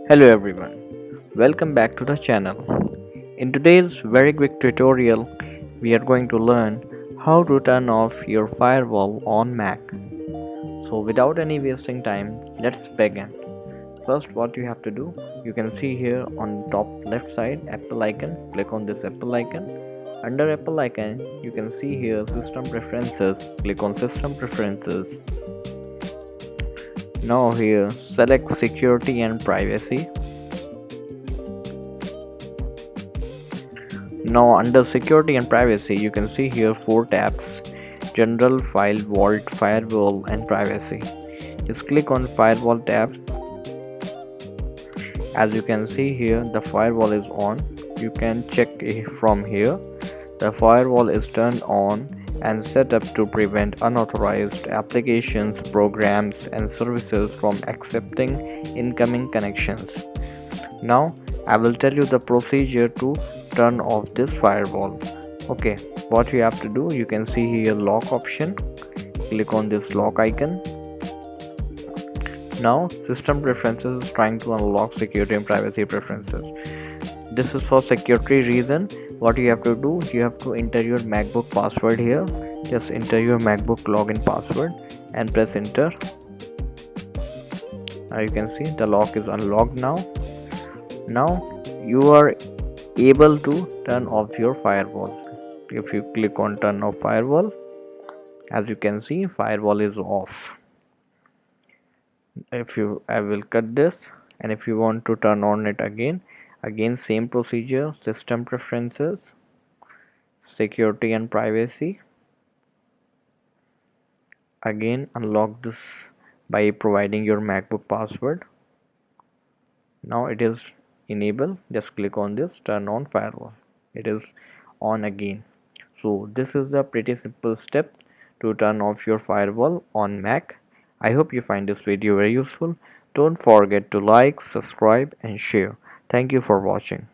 Hello everyone, welcome back to the channel. In today's very quick tutorial, we are going to learn how to turn off your firewall on Mac. So without any wasting time, let's begin. First, what you have to do, you can see here on top left side Apple icon. Click on this Apple icon. Under Apple icon, you can see here system preferences. Click on system preferences. Now here select security and privacy. Now under security and privacy, you can see here 4 tabs: general, file, vault, firewall and privacy. Just click on firewall tab. As you can see here, the firewall is on. You can check from here. The firewall is turned on and set up to prevent unauthorized applications, programs and services from accepting incoming connections. Now I will tell you the procedure to turn off this firewall. Okay, what you have to do, you can see here lock option. Click on this lock icon. Now system preferences is trying to unlock security and privacy preferences. This is for security reason. What you have to do, you have to enter your MacBook password here. Just enter your MacBook login password and press enter. Now you can see the lock is unlocked now. Now you are able to turn off your firewall. If you click on turn off firewall, as you can see, firewall is off. I will cut this, and if you want to turn on it again same procedure: system preferences, security and privacy. Again unlock this by providing your MacBook password. Now it is enabled. Just click on this turn on firewall. It is on again. So this is the pretty simple steps to turn off your firewall on Mac. I hope you find this video very useful. Don't forget to like, subscribe and share. Thank you for watching.